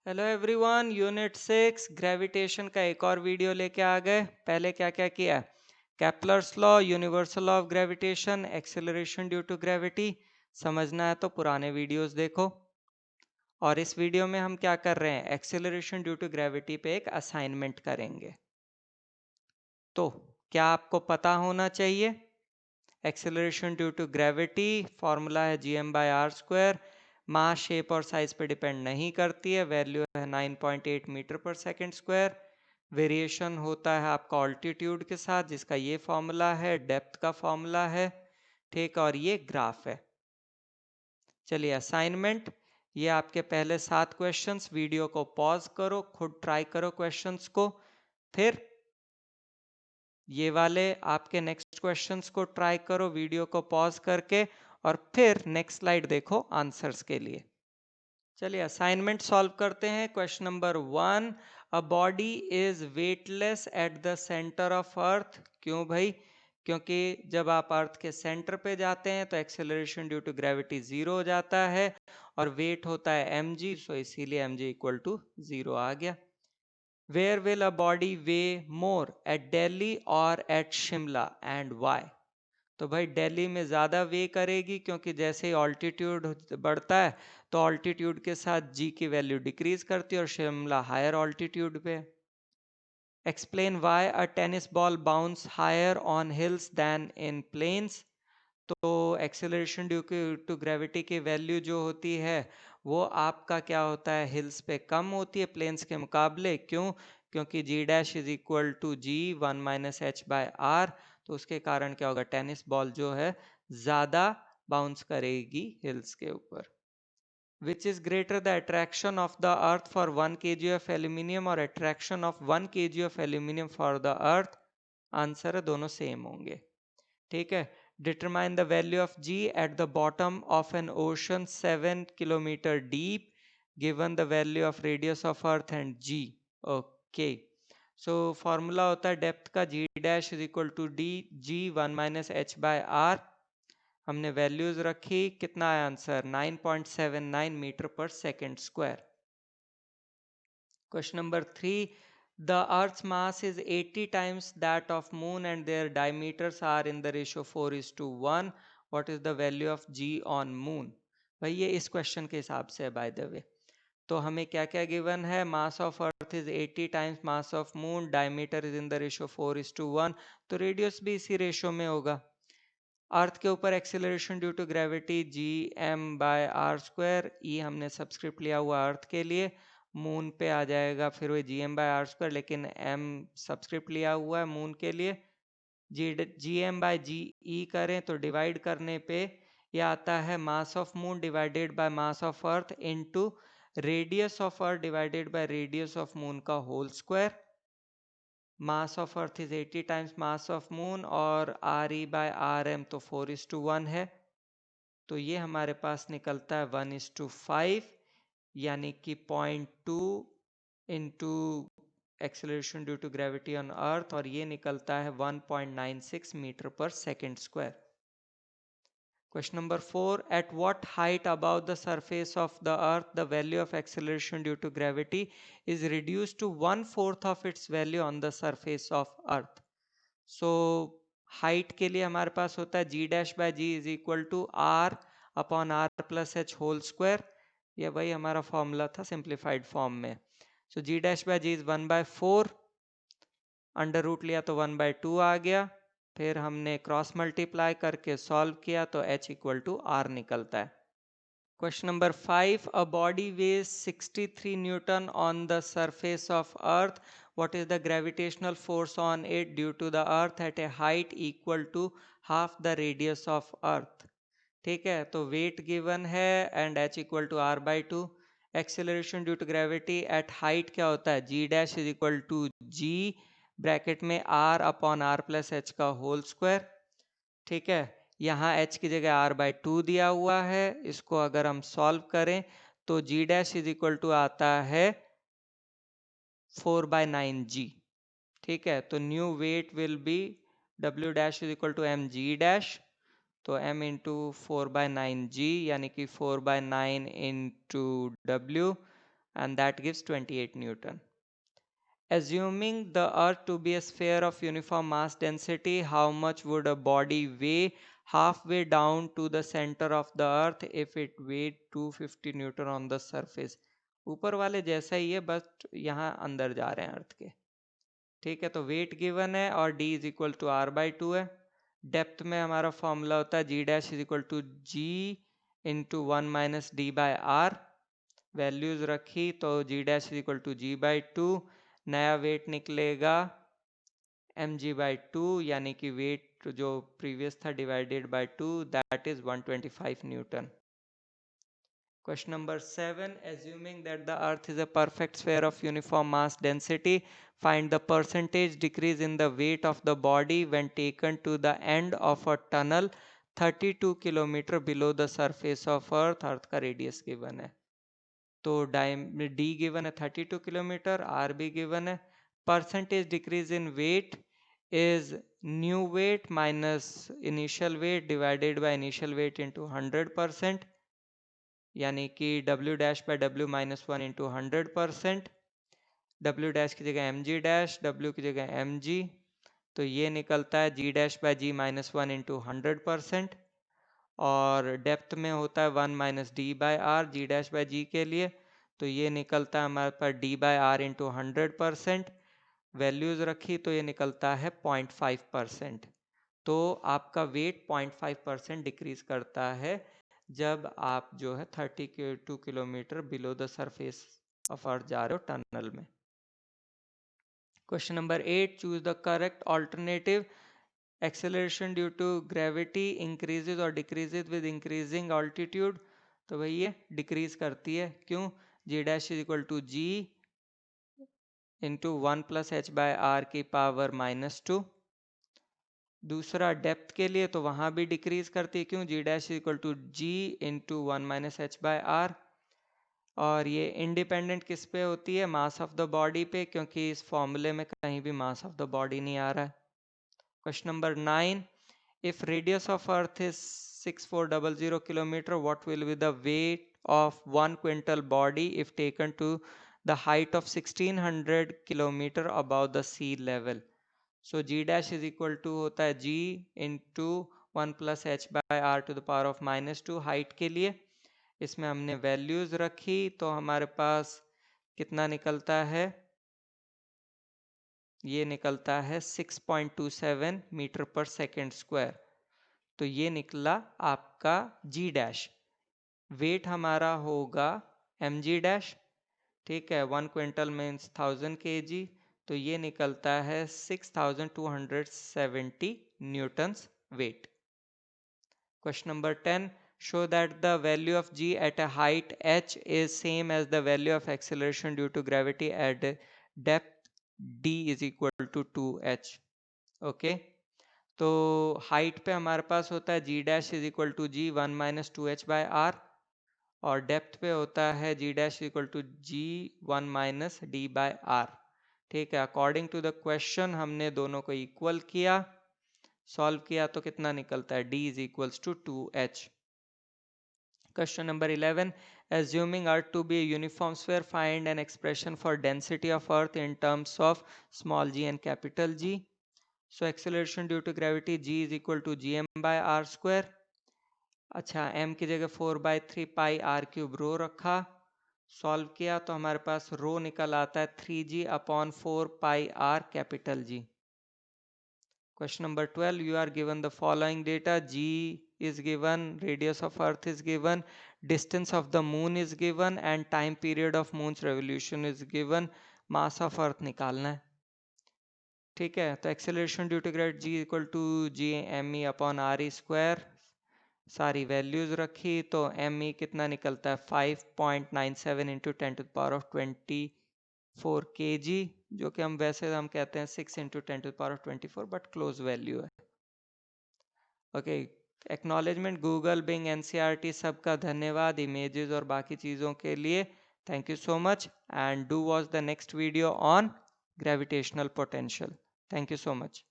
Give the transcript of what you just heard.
Hello everyone, unit 6 gravitation का एक और वीडियो लेके आ गए। पहले क्या क्या किया? Kepler's law, universal law of gravitation, acceleration due to gravity. समझना है तो पुराने वीडियोस देखो। और इस वीडियो में हम क्या कर रहे हैं, एक्सेलरेशन ड्यू टू ग्रेविटी पे एक असाइनमेंट करेंगे। तो क्या आपको पता होना चाहिए? Acceleration due to gravity formula है gm/r²। मास, शेप और साइज पे डिपेंड नहीं करती है। वैल्यू है 9.8 metre per second square. Variation होता है आपका ऑल्टीट्यूड के साथ, जिसका ये फॉर्मूला है, डेप्थ का फॉर्मूला है। ठीक, और ये ग्राफ है। चलिए असाइनमेंट, ये आपके पहले 7 क्वेश्चंस। वीडियो को पॉज करो, खुद ट्राई करो क्वेश्चंस को। फिर ये वाले आपके नेक्स्ट क्वेश्चंस को ट्राई करो वीडियो को पॉज करके, और फिर नेक्स्ट स्लाइड देखो आंसर्स के लिए। चलिए असाइनमेंट सॉल्व करते हैं। Question number 1, a body is weightless at the centre of earth. क्यों भाई? क्योंकि जब आप अर्थ के सेंटर पे जाते हैं तो एक्सेलरेशन ड्यू टू ग्रेविटी 0 हो जाता है, और वेट होता है mg, सो इसीलिए mg इक्वल टू 0 आ गया। Where will a body weigh more, at Delhi or at Shimla, and why? तो भाई दिल्ली में ज़्यादा वे करेगी, क्योंकि जैसे ही ऑल्टीट्यूड बढ़ता है तो ऑल्टीट्यूड के साथ जी की वैल्यू डिक्रीज करती है, और शिमला हायर ऑल्टीट्यूड पे। Explain why a tennis ball bounce higher on hills than in plains. तो एक्सेलरेशन ड्यू टू ग्रेविटी की वैल्यू जो होती है वो आपका क्या होता है, हिल्स पे कम होती है प्लेन्स के मुकाबले। क्यों? क्योंकि G dash is equal to G 1-h/r। तो उसके कारण क्या होगा, टेनिस बॉल जो है ज़्यादा बाउंस करेगी हिल्स के ऊपर। Which is greater, the attraction of the earth for 1 kg of aluminium or attraction of 1 kg of aluminium for the earth? Answer है दोनों सेम होंगे। ठीक है। Determine the value of g at the bottom of an ocean 7 kilometre deep, given the value of radius of earth and g. Okay, so formula होता है depth का, g dash is equal to d g 1-h/r। हमने values रखी, कितना है answer, 9.79 metre per second square. Question number 3, the earth's mass is 80 times that of moon and their diameters are in the ratio 4:1. what is the value of g on moon? भाई ये इस question के हिसाब से है by the way. तो हमें क्या क्या गिवन है, mass of earth is 80 times mass of moon, diameter is in the ratio 4:1, तो रेडियस भी इसी रेशियो में होगा। अर्थ के ऊपर acceleration due to gravity gm/r², E हमने सबस्क्रिप्ट लिया हुआ अर्थ के लिए। मून पे आ जाएगा फिर वही gm/r², लेकिन m सबस्क्रिप्ट लिया हुआ है मून के लिए। gm/ge करें तो डिवाइड करने पे ये आता है mass of moon divided by mass of earth into radius of earth divided by radius of moon का whole square. Mass of earth is 80 times mass of moon, और RE/RM तो 4:1 है। तो ये हमारे पास निकलता है 1:5, यानी कि 0.2 into acceleration due to gravity on earth, और ये निकलता है 1.96 metre per second square. Question number 4, at what height above the surface of the earth the value of acceleration due to gravity is reduced to 1/4 of its value on the surface of earth? So height के लिए हमारे पास होता है g'/g is equal to r/r+h whole square। ये वही हमारा formula था सिंप्लीफाइड फॉर्म में। So g'/g is 1/4, under root लिया तो 1/2 आ गया। फिर हमने क्रॉस मल्टीप्लाई करके सॉल्व किया तो h इक्वल टू r निकलता है। Question number 5, a body weighs 63 newton on the surface of earth, what is the gravitational force on it due to the earth at a height equal to half the radius of earth. ठीक है, तो weight given है and h equal to r/2। Acceleration due to gravity at height क्या होता है, g dash is equal to g bracket में r/r+h का whole square. ठीक है, यहाँ h की जगह r/2 दिया हुआ है। इसको अगर हम सॉल्व करें तो g dash is equal to आता है 4/9g। ठीक है, तो new weight will be w dash is equal to mg dash, तो m इंटू 4/9g, यानी कि 4/9 into w। and that gives 28 Newton. Assuming the Earth to be a sphere of uniform mass density, how much would a body weigh halfway down to the center of the Earth if it weighed 250 Newton on the surface? ऊपर वाले जैसा ही है, बस यहाँ अंदर जा रहे हैं अर्थ के। ठीक है, तो वेट गिवन है और d is equal to R by two है। डेप्थ में हमारा फॉर्मूला होता है g dash is equal to g into one minus d by R. Values रखी तो g dash is equal to g by two, नया वेट निकलेगा m g by two, यानी कि वेट जो प्रीवियस था divided by two, that is 125 newton. Question number 7. Assuming that the Earth is a perfect sphere of uniform mass density, find the percentage decrease in the weight of the body when taken to the end of a tunnel 32 kilometre below the surface of Earth. Earth का radius given है, तो D given है 32 kilometre, R भी given है। Percentage decrease in weight is new weight minus initial weight divided by initial weight into 100%, यानी कि W dash by W minus one into 100%। W dash की जगह M G dash, W की जगह M G, तो ये निकलता है g dash by g minus one into 100%। और डेप्थ में होता है 1 minus d by R g dash by g के लिए, तो ये निकलता है हमारे पास d by R into 100%। Values रखी तो ये निकलता है 0.5%। तो आपका वेट 0.5% डिक्रीज करता है जब आप जो है 32 kilometre below the surface of earth जा रहे हो टनल में। Question number 8, choose the correct alternative. Acceleration due to gravity increases और डिक्रीजेज विद इंक्रीजिंग ऑल्टीट्यूड, तो भाई ये डिक्रीज करती है। क्यों? G dash is equal to g into one plus h by R की पावर -2। दूसरा डेप्थ के लिए तो वहाँ भी डिक्रीज करती है। क्यों? G dash is equal to g into one minus h by R. और ये इंडिपेंडेंट किस पे होती है? मास ऑफ द बॉडी पे, क्योंकि इस फॉर्मूले में कहीं भी मास ऑफ द बॉडी नहीं आ रहा है। Question number 9. If radius of Earth is 6400 kilometer, what will be the weight of 1 quintal body if taken to the height of 1600 kilometer above the sea level? So G dash is equal to होता है G into 1 plus H by R to the power of -2 height के लिए। इसमें हमने values रखी तो हमारे पास कितना निकलता है? ये निकलता है 6.27 मीटर पर सेकेंड स्क्वायर। तो ये निकला आपका जी डैश। वेट हमारा होगा एम जी डैश, ठीक है, 1 क्विंटल मीन्स 1000 kg, तो ये निकलता है 6270 newtons weight. Question number 10, show that the value of g at a height h is same as the value of acceleration due to gravity at depth d is equal to 2h। Okay, तो height पे हमारे पास होता है g dash is equal to g one minus two h by R, और depth पे होता है g dash equal to g one minus d by R. ठीक है, अकॉर्डिंग टू द क्वेश्चन हमने दोनों को इक्वल किया, सॉल्व किया तो कितना निकलता है? d is equals to 2h। Question number 11. Assuming Earth to be a uniform sphere, find an expression for density of Earth in terms of small g and capital G. So acceleration due to gravity g is equal to gm by r square. अच्छा, m की जगह 4/3 पाई r cube रो रखा, solve किया तो हमारे पास रो निकल आता है 3g upon 4 pi r capital G। Question number 12. You are given the following data. G is given, radius of Earth is given, distance of the moon is given, and time period of moon's revolution is given. Mass of Earth निकालना है। ठीक है, तो acceleration due to gravity G equal to G m e upon r e square, सारी values रखी तो m e कितना निकलता है? 5.97 into 10 to the power of 24 kg, जो कि हम वैसे हम कहते हैं 6 into 10 to the power of 24, but close value है। Okay, acknowledgement Google, Bing, NCERT सबका धन्यवाद इमेजेस और बाकी चीज़ों के लिए। Thank you so much and do watch the next video on gravitational potential. Thank you so much.